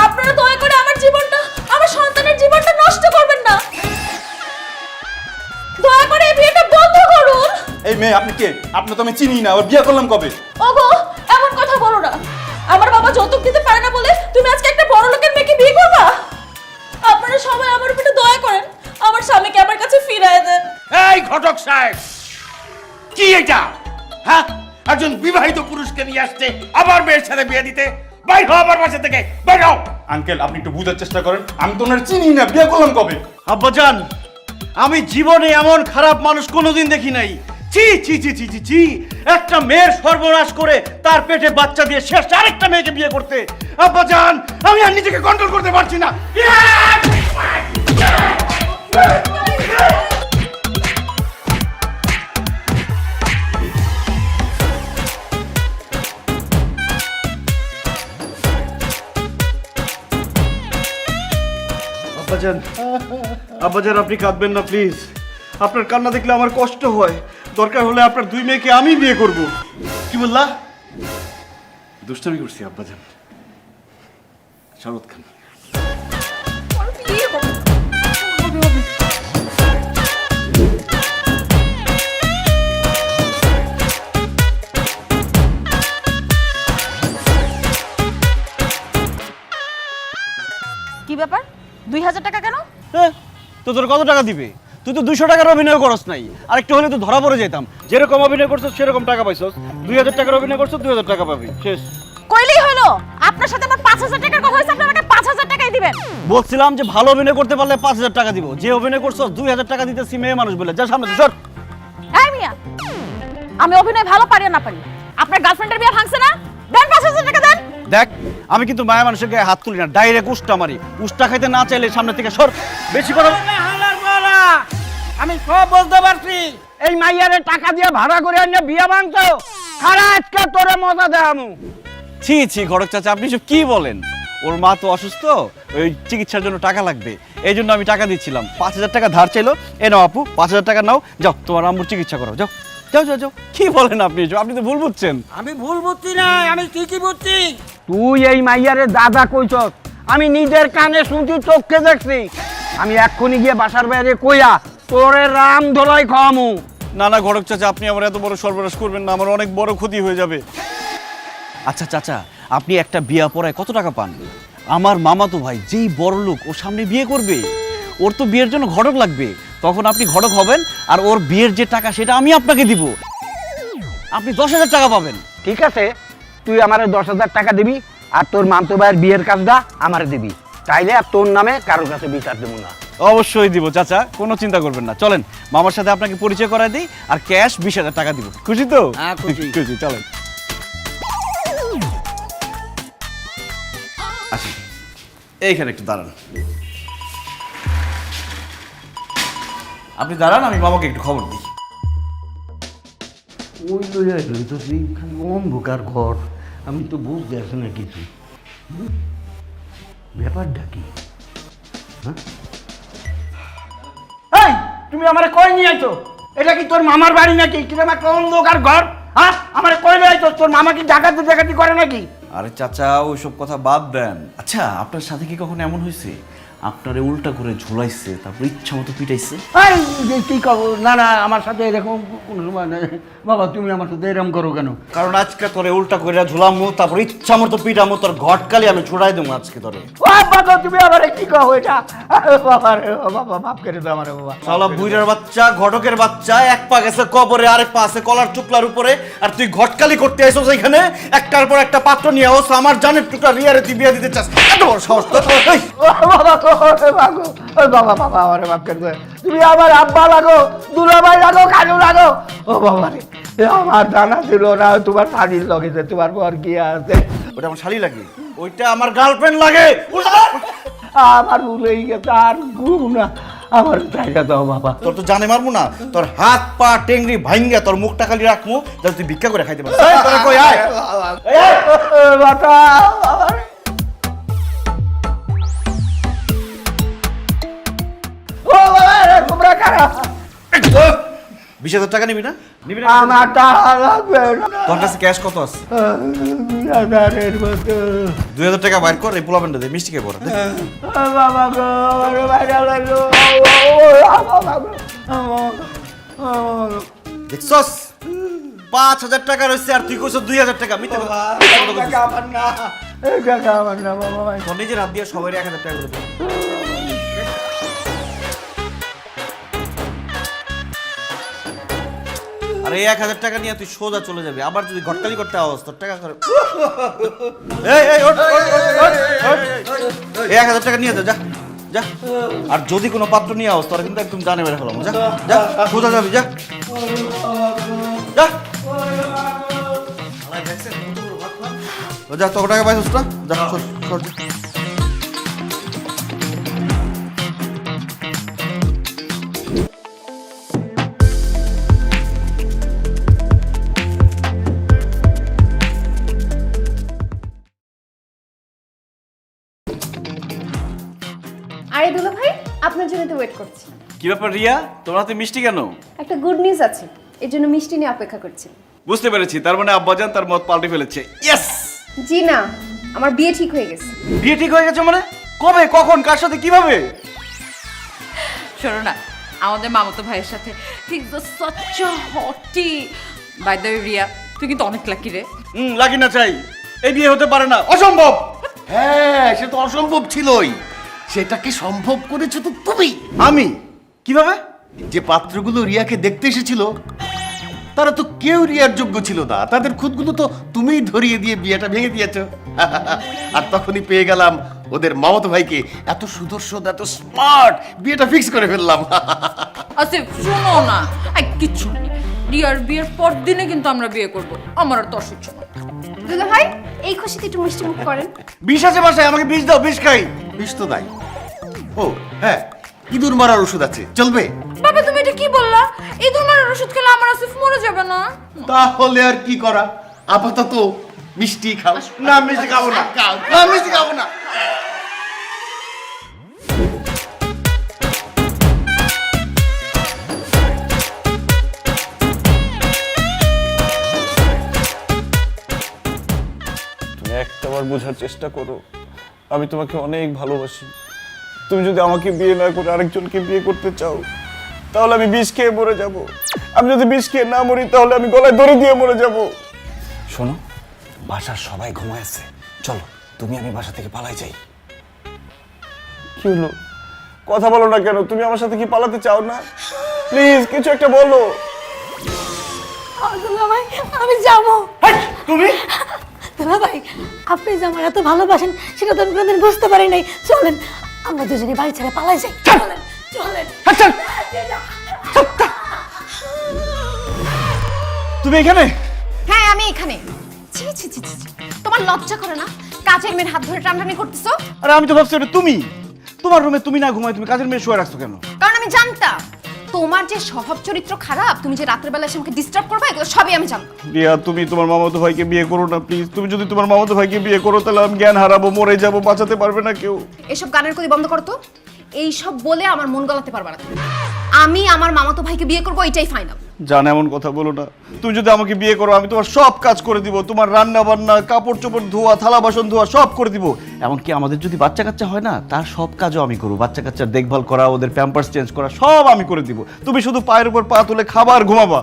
আপনারা দয়া করে আমার জীবনটা, আমার সন্তানের জীবনটা নষ্ট করবেন না। দয়া করে এই মেয়ে, আপনি কে? আপনি তো আমি চিনি না, ওর বিয়ে করলাম কবে? ওগো এমন কথা বলো না। আমার বাবা যৌতুক দিতে পারে না বলে তুমি আজকে একটা বড় লোকের মেয়েকে বিয়ে করবা? আপনারা সবাই আমার উপর একটু দয়া করেন, আমার স্বামীকে আমার কাছে ফিরিয়ে দেন। এই ঘটক সাহেব, কি এটা? হ্যাঁ, একজন বিবাহিত পুরুষকে নিয়ে আসছে আবার মেয়ের সাথে বিয়ে দিতে। বাইর হও আমার বাসা থেকে, বাইর হও। আঙ্কেল, আপনি একটু বুঝার চেষ্টা করেন, আমি তো ওনার চিনি না, বিয়ে করলাম কবে? আব্বাজান, আমি জীবনে এমন খারাপ মানুষ কোনোদিন দেখি নাই। ছি ছি ছি ছি ছি ছি, একটা মেয়ের সর্বনাশ করে তার পেটে বাচ্চা দিয়ে শেষ আরেকটা মেয়েকে বিয়ে করতে। আব্বাজান, আমি আর নিজেকে কন্ট্রোল করতে পারছি না। আব্বাজান, আব্বাজান আপনি কাঁদবেন না প্লিজ। আপনার কান্না দেখলে আমার কষ্ট হয়। দরকার হলে আপনার দুই মেয়েকে আমি বিয়ে করব। কি বললা? দুষ্টামি করছি আব্বাজান। শাহরুখ খান। কি ব্যাপার, 2000 টাকা কেন? তো তোর কত টাকা দিবে? তুই তো 200 টাকার অভিনয় করস নাই। আরেকটু হলে তো ধরা পড়ে যেতাম। যেরকম অভিনয় করছস সেরকম টাকা পাইছস। 2000 টাকার অভিনয় করছস, 2000 টাকা পাবি। শেষ। কইলেই হলো। আপনার সাথে আমার 5000 টাকার কথা হইছে, আপনি আমাকে 5000 টাকাই দিবেন। বলছিলাম যে ভালো অভিনয় করতে পারলে 5000 টাকা দিব। যে অভিনয় করছস 2000 টাকা দিতেছি মেয়ে মানুষ বলে। যা সামনে সর। এই মিয়া, আমি অভিনয় ভালো পারি না পারি, আপনার গার্লফ্রেন্ডের বিয়ে ভাঙছে না? দেন 5000 টাকা দেন। দেখ, আমি কিন্তু মায়া মানুষের গায়ে হাত তুলি না, ডাইরেক্ট উষ্টা মারি। উষ্টা খাইতে না চাইলে সামনে থেকে সর। বেশি কথা আমি সব বলতে পারছি। এই মাইয়ারে টাকা দিয়ে ভাড়া করে আনিয়ে বিয়ে ভাঙতো। খারা আজকে তোরে মজা দেখামু। ছি ছি ঘটক চাচা, আপনি সব কি বলেন? ওর মা তো অসুস্থ, ওই চিকিৎসার জন্য টাকা লাগবে, এই জন্য আমি টাকা দিচ্ছিলাম। 5000 টাকা ধার চাইলো। এ নাও আপু, 5000 টাকা নাও, যাও তোমার আম্মুর চিকিৎসা করো, যাও যাও যাও যাও। কি বলেন আপনি? আপনি তো ভুল বুঝছেন। আমি ভুল বুঝছি না, আমি ঠিকই বুঝছি। তুই এই মাইয়ারে দাদা কইছস, আমি নিজের কানে শুনছি, চোখে দেখছি। আমি এক্ষুনি গিয়ে বাসার বাইরে কইয়া তোরে রাম ধলাই খাওয়ামু। না না ঘটক চাচা, আপনি আমার এত বড় সর্বনাশ করবেন না, আমার অনেক বড় ক্ষতি হয়ে যাবে। আচ্ছা চাচা, আপনি একটা বিয়া পড়ায় কত টাকা পান? আমার মামাতো ভাই যেই বড় লোক, ওর সামনে বিয়ে করবে, ওর তো বিয়ের জন্য ঘটক লাগবে। তখন আপনি ঘটক হবেন, আর ওর বিয়ের যে টাকা সেটা আমি আপনাকে দিব। আপনি 10,000 টাকা পাবেন। ঠিক আছে, তুই আমারে 10,000 টাকা দিবি, আর তোর মামতো ভাইয়ের বিয়ের কাজটা আমারে দিবি। তাইলে আর তোর নামে কারোর কাছে বিচার দেবো না। অবশ্যই দিব চাচা, কোনো চিন্তা করবেন না। চলেন মামার সাথে আপনাকে পরিচয় করায় দিই, আর ক্যাশ 20,000 টাকা দিব। খুশি তো? হ্যাঁ, খুশি। খুশি, চলেন। আসি, এইখানে একটু দাঁড়ান। আপনি দাঁড়ান, আমি মামাকে একটু খবর দিই। ওই লইয়া তো খালি অন্ধকার ঘর, আমি তো বুঝতে আসি না কিছু। ব্যাপারটা কি? এই, তুমি আমারে কই নিয়ে আইছো? এটা কি তোর মামার বাড়ি নাকি? কিরকম একটা অন্ধকার ঘর? হ্যাঁ, আমারে কই নিয়ে আইছো? তোর মামা কি ডাকাতি করে নাকি? আরে চাচা, ওইসব কথা বাদ দেন। আচ্ছা, আপনার সাথে কি কখনো এমন হয়েছে আপনারে উল্টা করে ঝুলাইছে, তারপর ইচ্ছা মতো পিটাইছে? এই কি কব? না না, আমার সাথে এরকম কোনো সময় নেই। বাবা, তুমি আমার সাথে এরকম করো কেন? কারণ আজকে তোরে উল্টা করে ঝুলামু, তারপর ইচ্ছা মতো পিটামু, তোর ঘটকালি আমি ছুড়াই দেবো আজকে তোরে। ও বাবা, তুমি আবার কি কও এটা? বাবা রে, বাবা মাফ করে দাও আমারে বাবা। শালা বুইড়ার বাচ্চা, ঘটকের বাচ্চা, এক পা গেছে কবরে, আরেক পা আছে কলার চুকলার উপরে, আর তুই ঘটকালি করতে আইছস এখানে। একটার পর একটা পাত্র নিয়ে আস, আমার জানের টুকরা রিয়ারে তুই বিয়ে দিতে চাস। এত বড় সাহস তোর? এই! ও বাবা, ও বাবা, বাবা আমারে মাফ করে দাও। তুমি আমার আব্বা লাগো, দুলাভাই লাগো, কানু লাগো। ও বাবা রে, আমার জানা ছিল না তোমার শাড়ির লগেছে, তোমার পর কি আছে? ওটা আমার শালি লাগে, ওইটা আমার গার্লফ্রেন্ড লাগে। আমার ভুলেই গেছে, আর ঘুম না, আমার জায়গা দাও বাবা। তোর তো জানে মারবো না, তোর হাত পা টেংরি ভাঙ্গা তোর মুখটা খালি রাখবো, যাতে তুই ভিক্ষা করে খাইতে পারিস। এই, তোরা কই আয়? বাঁচাও আমারে। ও বাবা রে, তোমরা কারা? 20,000 টাকা নিবি না? নিবি না? আমার টাকা লাগবে না। তোর কাছে ক্যাশ কত আছে? 2000-এর মতো। 2000 টাকা বাইর কর, এই পোলাপেনটা দে, মিষ্টি খেয়ে পড়া দে। বাবা গো, আমার বাইরে লাগলো। দেখছস 5,000 টাকা রয়েছে আর তুই কইছ 2,000 টাকা মিথ্যা কথা কইছিস। আমার না কাকা আমার না বাবা ভাই। তোর নিজের হাত দিয়ে সবাই 1,000 টাকা করে দে। আরে 1,000 টাকা নিয়ে তুই সোজা চলে যাবি, আবার যদি ঘটকালি করতে আওয়াজ তোর টাকা করে এই ওঠ, ওঠ, ওঠ, ওঠ, ওঠ। এই 1,000 টাকা নিয়ে যা, যা যা। আর যদি কোনো পাত্র নিয়ে আওয়াজ তোরা কিন্তু একদম জানে বেড়ে ফেলাম। যা যা সোজা যাবি, যা যা। ও যা, তোর টাকা পাইছিস না, যা সর, সর যা। আরে দুলা ভাই, আপনার জন্য তো ওয়েট করছি। কি ব্যাপার রিয়া, তোমার হাতে মিষ্টি কেন? একটা গুড নিউজ আছে, এর জন্য মিষ্টি নিয়ে অপেক্ষা করছি। বুঝতে পেরেছি, তার মানে আব্বাজান তার মত পাল্টে ফেলেছে। ইয়েস! জি না, আমার বিয়ে ঠিক হয়ে গেছে। বিয়ে ঠিক হয়ে গেছে মানে? কবে, কখন, কার সাথে, কিভাবে? শোনো না, আমাদের মামাতো ভাইয়ের সাথে ঠিক সচ্চ হটি। বাই দ্য ওয়ে রিয়া, তুই কিন্তু অনেক লাকি রে। লাগি না চাই, এই বিয়ে হতে পারে না, অসম্ভব। হ্যাঁ, সে তো অসম্ভব ছিলই। সেটাকে সম্ভব করেছো তো তুমি। আমি? কিভাবে? যে পাত্রগুলো রিয়াকে দেখতে এসেছিল তারা তো কেউ রিয়ার যোগ্য ছিল না, তাদের খুদগুলো তো তুমিই ধরিয়ে দিয়ে বিয়েটা ভেঙে দিয়েছো। আর তখনই পেয়ে গেলাম ওদের মামাতো ভাইকে, এত সুদর্শন, এত স্মার্ট, বিয়েটা ফিক্স করে ফেললাম। আসিফ শোনো না, কিচ্ছু নেই, রিয়ার বিয়ের পর দিনে কিন্তু আমরা বিয়ে করব। আমার আর তর সহ্য না। দুলা ভাই, এই খুশিতে একটু মিষ্টি মুখ করেন। বিষ আছে বাসায়, আমাকে বিষ দাও, বিষ খাই। বিষ তো নাই। ও হ্যাঁ, ইঁদুর মারার ওষুধ আছে, চলবে? বাবা তুমি এটা কি বললা? এই তোমার ওষুধ খেলে আমার আসিফ মরে যাবে না? তাহলে আর কি করা, আপাতত মিষ্টি খাও। না, মিষ্টি খাবো না, না মিষ্টি খাবো না। তুমি একটাবার বোঝার চেষ্টা করো, আমি তোমাকে অনেক ভালোবাসি। তুমি যদি আমাকে বিয়ে না করে আরেকজনকে বিয়ে করতে চাও তাহলে আমি বিষ খেয়ে মরে যাব। আমি যদি বিষ খেয়ে না মরি তাহলে আমি গলায় দড়ি দিয়ে মরে যাব। শোনো, বাসার সবাই ঘুমায় আছে, চলো তুমি আমি বাসা থেকে পালাই যাই। কি হলো, কথা বলো না কেন? তুমি আমার সাথে কি পালাতে চাও না? প্লিজ কিছু একটা বলো। দুলা ভাই, আমি যাবো। তুমি? দুলা ভাই, আপনি যে আমার এত ভালোবাসেন সেটা তো আমি কোনোদিন বুঝতে পারি নাই। চলেন, আমরা দুজনে বাড়ি ছেড়ে পালাই যাই। চলেন চলেন। তুমি এখানে? হ্যাঁ, আমি এখানে। ছি ছি ছি ছি ছি। তোমার লজ্জা করে না? কাজের মেয়ের হাত ধরে টানটানি করতেছো? আরে আমি তো ভাবছি ওটা তুমি। তোমার রুমে তুমি না ঘুমাই, তুমি কাজের মেয়ে শুয়ে রাখছো কেন? কারণ আমি জানতাম তোমার যে স্বভাব চরিত্র খারাপ, তুমি যে রাতের বেলা এসে আমাকে ডিস্টার্ব করবে, এগুলো সবই আমি জানতাম। রিয়া, তুমি তোমার মামাতো ভাইকে বিয়ে করো না প্লিজ। তুমি যদি তোমার মামাতো ভাইকে বিয়ে করো তাহলে আমি জ্ঞান হারাবো, মরে যাবো, বাঁচাতে পারবে না কেউ। এসব গানের কলি বন্ধ করো তো। এইসব বলে আমার মন গলাতে পারবে না তুমি। আমি আমার মামাতো ভাইকে বিয়ে করবো, এটাই ফাইনাল। জান, এমন কথা বলো না। তুমি যদি আমাকে বিয়ে করো আমি তোমার সব কাজ করে দিব, তোমার রান্না বান্না, কাপড় চোপড় ধোয়া, থালা বাসন ধোয়া সব করে দিব। এমনকি আমাদের যদি বাচ্চা কাচ্চা হয় না, তার সব কাজও আমি করবো। বাচ্চা কাচ্চার দেখভাল করা, ওদের প্যাম্পার্স চেঞ্জ করা, সব আমি করে দিব। তুমি শুধু পায়ের উপর পা তুলে খাবার, ঘুমাবা।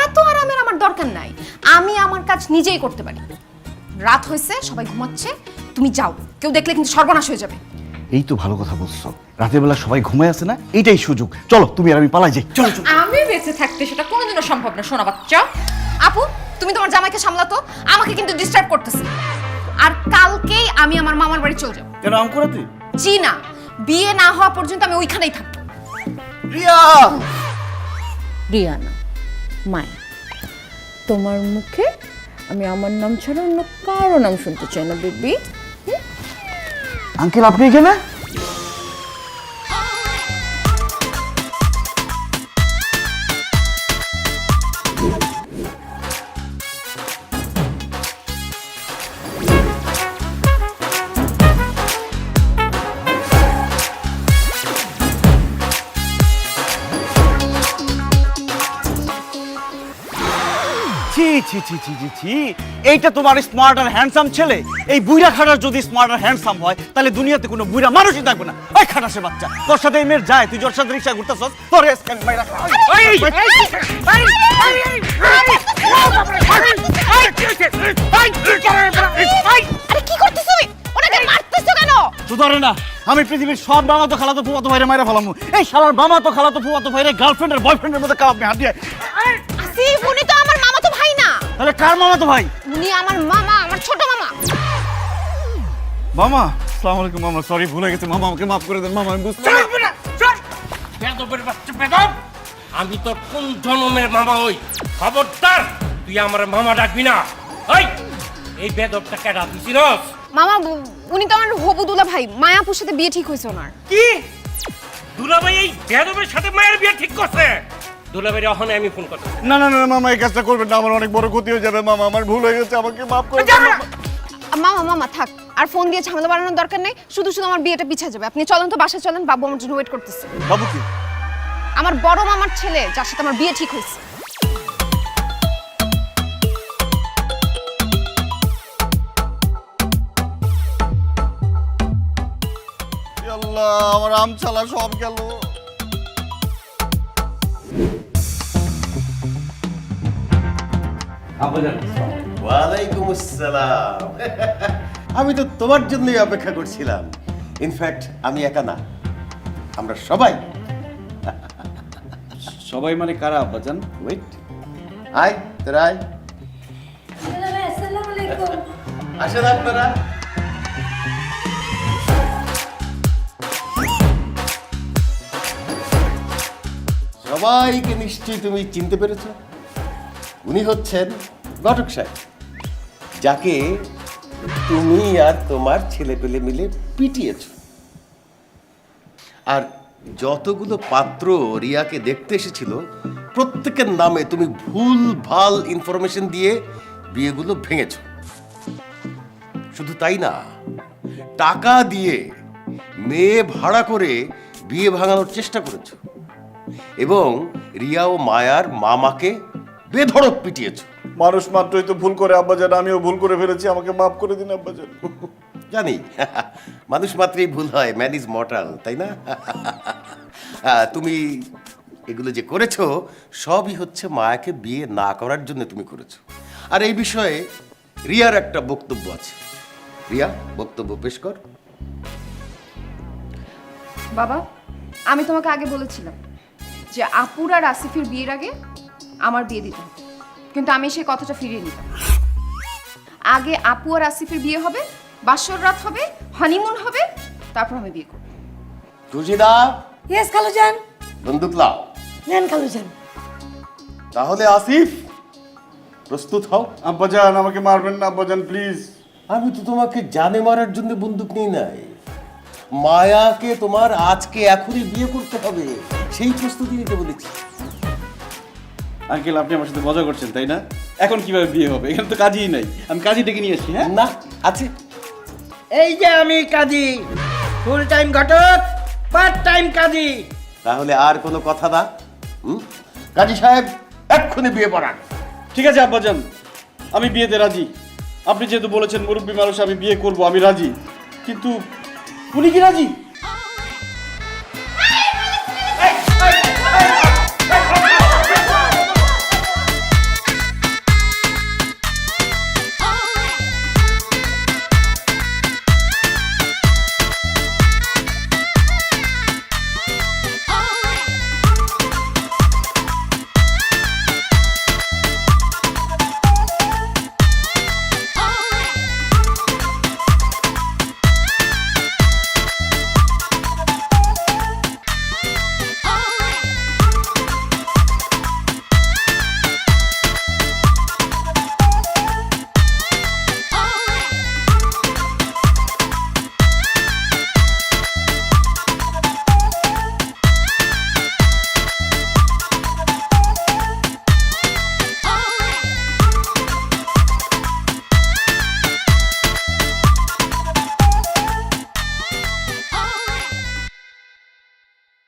এত আরামের আমার দরকার নাই, আমি আমার কাজ নিজেই করতে পারি। রাত হয়েছে, সবাই ঘুমাচ্ছে, তুমি যাও। কেউ দেখলে কিন্তু সর্বনাশ হয়ে যাবে। এই তো ভালো কথা বলছো, রাতের বেলা সবাই ঘুমায় আছে না, এইটাই সুযোগ। চলো তুমি আর আমি পালাই যাই, চলো চলো। আমি বেঁচে থাকতে সেটা কোনোদিনও সম্ভব না, শোনা বাচ্চা। আপু, তুমি তোমার জামাইকে সামলাতো, আমাকে কিন্তু ডিস্টার্ব করতেছে। আর কালকেই আমি আমার মামার বাড়ি চলে যাবো। কেন আম করাতে? জি না, বিয়ে না হওয়া পর্যন্ত আমি ওইখানেই থাকবো। রিয়া! রিয়া না, মায়া। তোমার মুখে আমি আমার নাম ছাড়া অন্য কারো নাম শুনতে চাই না বেবি। আঙ্কেল আপনি এখানে? ছি ছি ছি ছি ছি ছি ছি, এইটা তোমার স্মার্ট আর হ্যান্ডসাম ছেলে? এই বুইরা খাটাস যদি স্মার্ট আর হ্যান্ডসাম হয় তাহলে দুনিয়াতে কোনো বুইরা মানুষই থাকবে না। ওই খাটাসে বাচ্চা, তোর সাথে এই মেয়ের যায়, তুই ওর সাথে রিক্সা ঘুরতেছস, তোর স্ক্যান মাইরা খা। আরে কি করতেছ তুমি? ওনাকে মারতেছো কেন? সুধরে না, আমি পৃথিবীর সব মামাতো খালাতো ফুফাতো ভাইরে মাইরা ফেলামু। এই শালার মামাতো খালাতো ফুফাতো ভাইরে গার্লফ্রেন্ড আর বয়ফ্রেন্ডের মধ্যে কাপ আপনি হাত দিয়ে। আসিফ, উনি তো আমার মামাতো ভাই না। তাহলে কার মামাতো ভাই? উনি আমার মামা, আমার ছোট মামা। মামা, আসসালামু আলাইকুম মামা, সরি ভুলে গেছে মামা, আমাকে মাফ করে দেন মামা, আমি বুঝতে আমি তোর কোন জন্মের মামা হই? খবরদার, তুই আমার মামা ডাকবি না। এই বেদবটা কেডা তুই চিনস? মামা, উনি তো আমার হবু দুলা ভাই। মায়াপুর সাথে বিয়ে ঠিক হয়েছে ওনার। কি দুলাভাই এই বেদবের সাথে মায়ের বিয়ে ঠিক করছে? দুলাভাইয়ের অহনে আমি ফোন করতে। না না না মামা, এই কাজটা করবেন না, আমার অনেক বড় ক্ষতি হয়ে যাবে মামা, আমার ভুল হয়ে গেছে, আমাকে মাফ করে দেন মামা। মামা মামা থাক, আর ফোন দিয়ে ঝামেলা বাড়ানোর দরকার নেই। শুধু শুধু আমার বিয়েটা পিছিয়ে যাবে। আপনি চলেন তো, বাসায় চলেন, বাবু আমার জন্য ওয়েট করতেছে। বাবু কি? আমার বড় মামার ছেলে, যার সাথে আমার বিয়ে ঠিক হয়েছে। আল্লাহ, আমার আমছালা সব গেল। ওয়ালাইকুম আসসালাম। আমি তো তোমার জন্যই অপেক্ষা করছিলাম। ইনফ্যাক্ট আমি একা না, আমরা সবাই। সবাই মানে কারা আব্বাজান? ওয়েট, আয় তোরা আয়, আসসালামু আলাইকুম। আসেন আপনারা। সবাইকে নিশ্চয়ই তুমি চিনতে পেরেছ। উনি হচ্ছেন ঘটক সাহেব, যাকে তুমি আর তোমার ছেলে পেলে মিলে পিটিয়েছ। আর যতগুলো পাত্র রিয়াকে দেখতে এসেছিল প্রত্যেকের নামে তুমি ভুল ভাল ইনফরমেশন দিয়ে বিয়েগুলো ভেঙেছ। শুধু তাই না, টাকা দিয়ে মেয়ে ভাড়া করে বিয়ে ভাঙানোর চেষ্টা করেছ এবং রিয়া ও মায়ার মামাকে বেধড়ক পিটিয়েছ। মানুষ মাত্রই তো ভুল করে আব্বাজান, আমিও ভুল করে ফেলেছি, আমাকে মাফ করে দিন আব্বাজান। জানি মানুষ মাত্রই ভুল হয়, ম্যান ইজ মর্টাল, তাই না? তুমি এগুলো যে করেছো সবই হচ্ছে মায়াকে বিয়ে না করার জন্য তুমি করেছো। আর এই বিষয়ে রিয়ার একটা বক্তব্য আছে। রিয়া, বক্তব্য পেশ কর। বাবা, আমি তোমাকে আগে বলেছিলাম যে আপুর আর আসিফের বিয়ের আগে আমার বিয়ে দিতে হবে, কিন্তু আমি সেই কথাটা ফিরিয়ে নিতাম। আগে আপু আর আসিফের বিয়ে হবে, বাসর রাত হবে, হানিমুন হবে, তারপর আমি বিয়ে করব। সুজিদা, ইয়েস খালুজান। বন্দুক লাও। নেন খালুজান। তাহলে আসিফ, প্রস্তুত হও। আব্বাজান, আমাকে মারবেন না আব্বাজান, প্লিজ। আমি তো তোমাকে জানে মারার জন্য বন্দুক নিই নাই। মায়াকে তোমার আজকে এখনই বিয়ে করতে হবে, সেই প্রস্তুতি নিতে বলেছি। আঙ্কেল, আপনি আমার সাথে মজা করছেন তাই না? এখন কিভাবে বিয়ে হবে? এখানে তো কাজই নাই, আমি কাজী ডেকে নিয়ে আসি। হ্যাঁ না, আছে। এই যে আমি কাজী, ফুল টাইম ঘটক, পার্ট টাইম কাজী। তাহলে আর কোনো কথা না? কাজী সাহেব, এক্ষুনি বিয়ে পড়ান। ঠিক আছে আব্বাজান, আমি বিয়েতে রাজি। আপনি যেহেতু বলেছেন মুরব্বী মানুষ, আমি বিয়ে করব, আমি রাজি। কিন্তু উনি কি রাজি?